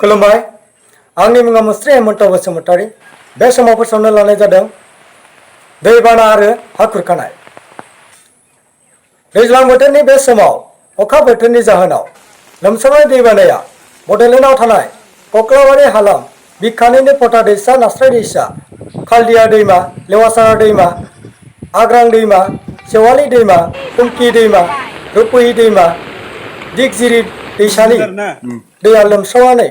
खुलुमबाय आंनि मुङा मुस्रि हेमन्त बसुमतारी बे समाव फोसावनो लानाय जादों दैबाना आरो हा खुरखानाय दैज्लां बोथोरनि बे समाव अखा बोथोरनि जाहोनाव लोमसावनाय दैबानाया बडलेण्डआव थानाय कक्लाबारि हालाम बिखानिनो पटा दैसा नास्राय दैसा खालदिया दैमा लेवासारा दैमा आग्रां दैमा सेवालि दैमा फुंखि दैमा रुपहि दैमा दिगजिरि दैसानि दैया लोमसावनानै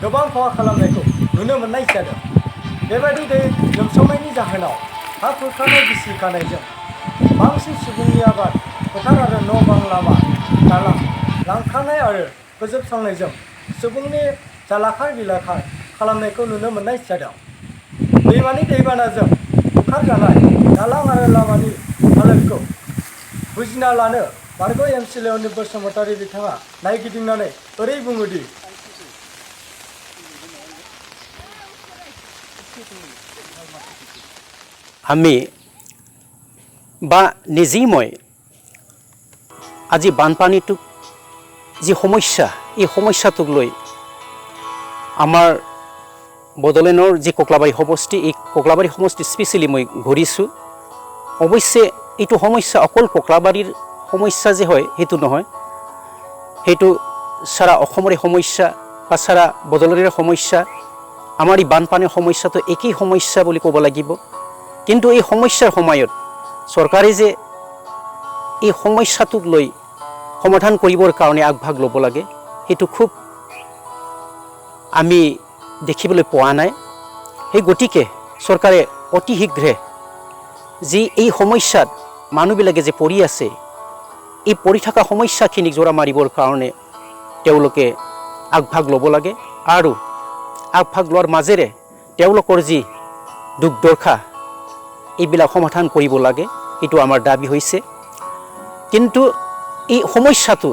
गोबां खहा खालामनायखौ नुनो मोननाय जादों। बेबायदि दै लोमसावनायनि जाहोनाव हा खुरखानाय गिसिखानायजों बांसिन सुबुंनि आबाद फोथार आरो न' बां लामा दालां लांखारनाय आरो फोजोबस्रांनायजों सुबुंनि जालाखार बिलाखार खालामनायखौ नुनो मोननाय जादों। दैमानि दैबानाजों बुखारजानाय दालां आरो लामानि हालोदखौ बुजिना लानो बारग' एमसिएलए बसुमतारी बिथाङा नायगिदिंनानै ओरै बुङोदि আমি বা নিজেই মই আজি বানপানীটোক যি সমস্যা এই সমস্যাটোক লৈ আমাৰ বডলেণ্ডৰ যি কক্লাবাৰী সমষ্টি এই কক্লাবাৰী সমষ্টি স্পেচিয়েলি মই ঘূৰিছোঁ। অৱশ্যে এইটো সমস্যা অকল কক্লাবাৰীৰ সমস্যা যে হয় সেইটো নহয়, সেইটো সাৰা অসমৰে সমস্যা বা সাৰা বডলেণ্ডৰ সমস্যা। আমাৰ এই বানপানীৰ সমস্যাটো একেই সমস্যা বুলি ক'ব লাগিব। কিন্তু এই সমস্যাৰ সময়ত চৰকাৰে যে এই সমস্যাটোক লৈ সমাধান কৰিবৰ কাৰণে আগভাগ ল'ব লাগে সেইটো খুব আমি দেখিবলৈ পোৱা নাই। সেই গতিকে চৰকাৰে অতি শীঘ্ৰে যি এই সমস্যাত মানুহবিলাকে যে পৰি আছে এই পৰি থকা সমস্যাখিনিক জোৰা মাৰিবৰ কাৰণে তেওঁলোকে আগভাগ ল'ব লাগে আৰু আগভাগ লোৱাৰ মাজেৰে তেওঁলোকৰ যি দুখ দৰ্শা এইবিলাক সমাধান কৰিব লাগে, এইটো আমাৰ দাবী হৈছে। কিন্তু এই সমস্যাটো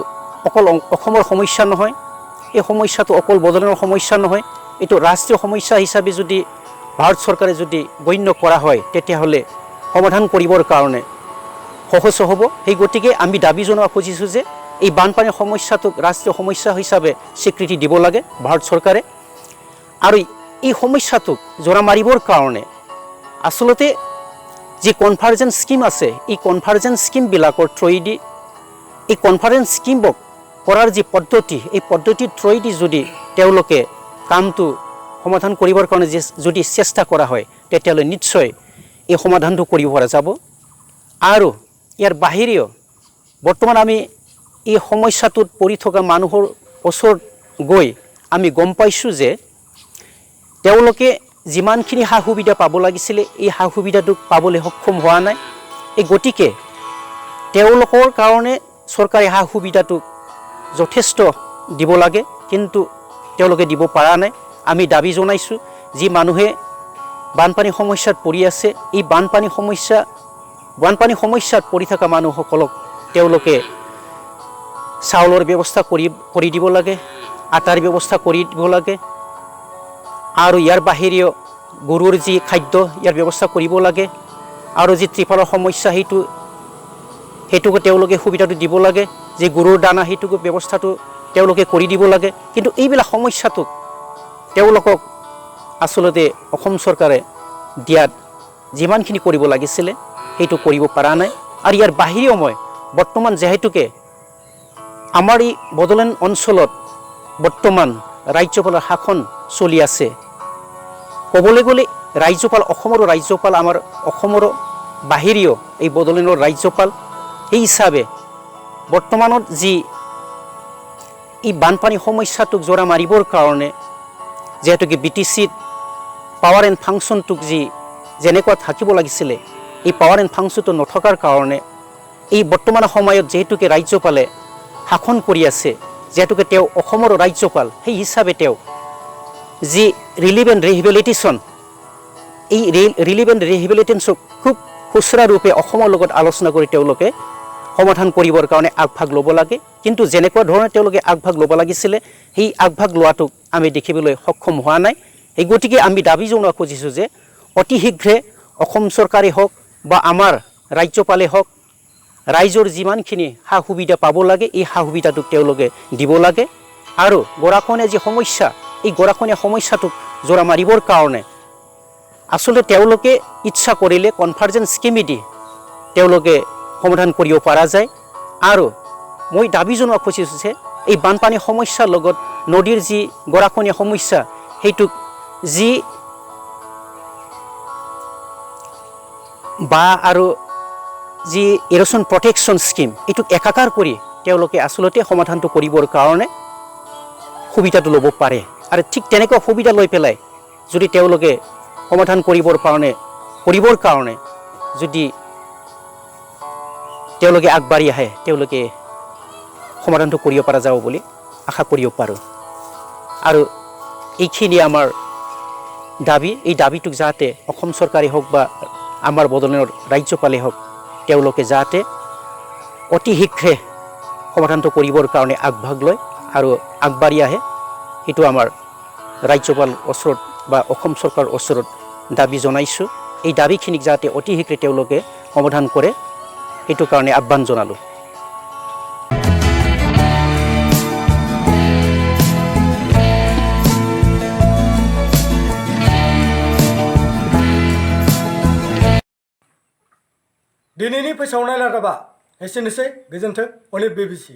অকল অসমৰ সমস্যা নহয়, এই সমস্যাটো অকল বডলেণ্ডৰ সমস্যা নহয়, এইটো ৰাষ্ট্ৰীয় সমস্যা হিচাপে যদি ভাৰত চৰকাৰে যদি গণ্য কৰা হয় তেতিয়াহ'লে সমাধান কৰিবৰ কাৰণে সহজ হ'ব। সেই গতিকে আমি দাবী জনাব খুজিছোঁ যে এই বানপানীৰ সমস্যাটোক ৰাষ্ট্ৰীয় সমস্যা হিচাপে স্বীকৃতি দিব লাগে ভাৰত চৰকাৰে। আৰু এই সমস্যাটোক জোৰা মাৰিবৰ কাৰণে আচলতে যি কনভাৰ্জেন্স স্কিম আছে, এই কনভাৰ্জেন্স স্কিমবিলাকৰ থ্ৰুৱেদি এই কনভাৰ্জেন্স স্কিমক কৰাৰ যি পদ্ধতি, এই পদ্ধতিৰ থ্ৰুৱেদি যদি তেওঁলোকে কামটো সমাধান কৰিবৰ কাৰণে যদি চেষ্টা কৰা হয়, তেতিয়াহ'লে নিশ্চয় এই সমাধানটো কৰিব পৰা যাব। আৰু ইয়াৰ বাহিৰেও বৰ্তমান আমি এই সমস্যাটোত পৰি থকা মানুহৰ ওচৰত গৈ আমি গম পাইছোঁ যে তেওঁলোকে যিমানখিনি সা সুবিধা পাব লাগিছিলে, এই সা সুবিধাটো পাবলৈ সক্ষম হোৱা নাই। এই গতিকে তেওঁলোকৰ কাৰণে চৰকাৰী সা সুবিধাটো যথেষ্ট দিব লাগে, কিন্তু তেওঁলোকে দিব পৰা নাই। আমি দাবী জনাইছোঁ যি মানুহে বানপানী সমস্যাত পৰি আছে, এই বানপানী সমস্যাত পৰি থকা মানুহসকলক তেওঁলোকে চাউলৰ ব্যৱস্থা কৰি দিব লাগে, আটাৰ ব্যৱস্থা কৰি দিব লাগে। আৰু ইয়াৰ বাহিৰেও গৰুৰ যি খাদ্য, ইয়াৰ ব্যৱস্থা কৰিব লাগে। আৰু যি ত্ৰিপালৰ সমস্যা, সেইটোকো তেওঁলোকে সুবিধাটো দিব লাগে। যি গৰুৰ দানা, সেইটোকো ব্যৱস্থাটো তেওঁলোকে কৰি দিব লাগে। কিন্তু এইবিলাক সমস্যাটোক তেওঁলোকক আচলতে অসম চৰকাৰে দিয়াত যিমানখিনি কৰিব লাগিছিলে সেইটো কৰিব পৰা নাই। আৰু ইয়াৰ বাহিৰেও মই বৰ্তমান যিহেতুকে আমাৰ এই বড়োলেণ্ড অঞ্চলত বৰ্তমান ৰাজ্যপালৰ শাসন চলি আছে, ক'বলৈ গ'লে ৰাজ্যপাল অসমৰো ৰাজ্যপাল, আমাৰ অসমৰ বাহিৰেও এই বড়োলেণ্ডৰ ৰাজ্যপাল। সেই হিচাপে বৰ্তমানত যি এই বানপানী সমস্যাটোক জোৰা মাৰিবৰ কাৰণে যিহেতুকে BTCত পাৱাৰ এণ্ড ফাংচনটোক যেনেকুৱা থাকিব লাগিছিলে, এই পাৱাৰ এণ্ড ফাংচনটো নথকাৰ কাৰণে এই বৰ্তমান সময়ত যিহেতুকে ৰাজ্যপালে শাসন কৰি আছে, যিহেতুকে তেওঁ অসমৰ ৰাজ্যপাল, সেই হিচাপে তেওঁ যি ৰিলিভ এণ্ড ৰিহেবিলিটেশ্যন, এই ৰিলিভ এণ্ড ৰিহেবিলিটেশ্যনক খুব খুচৰা ৰূপে অসমৰ লগত আলোচনা কৰি তেওঁলোকে সমাধান কৰিবৰ কাৰণে আগভাগ ল'ব লাগে। কিন্তু যেনেকুৱা ধৰণে তেওঁলোকে আগভাগ ল'ব লাগিছিলে, সেই আগভাগ লোৱাটোক আমি দেখিবলৈ সক্ষম হোৱা নাই। এই গতিকে আমি দাবী জনাব খুজিছোঁ যে অতি শীঘ্ৰে অসম চৰকাৰে হওক বা আমাৰ ৰাজ্যপালে হওক, ৰাইজৰ যিমানখিনি সা সুবিধা পাব লাগে, এই সা সুবিধাটোক তেওঁলোকে দিব লাগে। আৰু গৰাখহনীয়া যি সমস্যা, এই গৰাখহনীয়া সমস্যাটোক জোৰা মাৰিবৰ কাৰণে আচলতে তেওঁলোকে ইচ্ছা কৰিলে কনভাৰ্জেন্স স্কিমেদি তেওঁলোকে সমাধান কৰিব পৰা যায়। আৰু মই দাবী জনাব খুজিছোঁ যে এই বানপানী সমস্যাৰ লগত নদীৰ যি গৰাখহনীয়া সমস্যা, সেইটোক যি বা আৰু যি ইৰোশ্যন প্ৰটেকশ্যন স্কিম, এইটোক একাকাৰ কৰি তেওঁলোকে আচলতে সমাধানটো কৰিবৰ কাৰণে সুবিধাটো ল'ব পাৰে। আৰু ঠিক তেনেকুৱা সুবিধা লৈ পেলাই যদি তেওঁলোকে সমাধান কৰিবৰ কাৰণে যদি তেওঁলোকে আগবাঢ়ি আহে, তেওঁলোকে সমাধানটো কৰিব পৰা যাব বুলি আশা কৰিব পাৰোঁ। আৰু এইখিনি আমাৰ দাবী, এই দাবীটোক যাতে অসম চৰকাৰে হওক বা আমাৰ বড়োলেণ্ডৰ ৰাজ্যপালে হওক, তেওঁলোকে যাতে অতি শীঘ্ৰে সমাধানটো কৰিবৰ কাৰণে আগভাগ লয় আৰু আগবাঢ়ি আহে, সেইটো আমাৰ ৰাজ্যপাল ওচৰত বা অসম চৰকাৰৰ ওচৰত দাবী জনাইছোঁ। এই দাবীখিনিক যাতে অতি শীঘ্ৰে তেওঁলোকে সমাধান কৰে, সেইটো কাৰণে আহ্বান জনালোঁ। दिनैनि फोसावनाय रादाबा एसेनोसै। गोजोन्थों। अनिल BBC।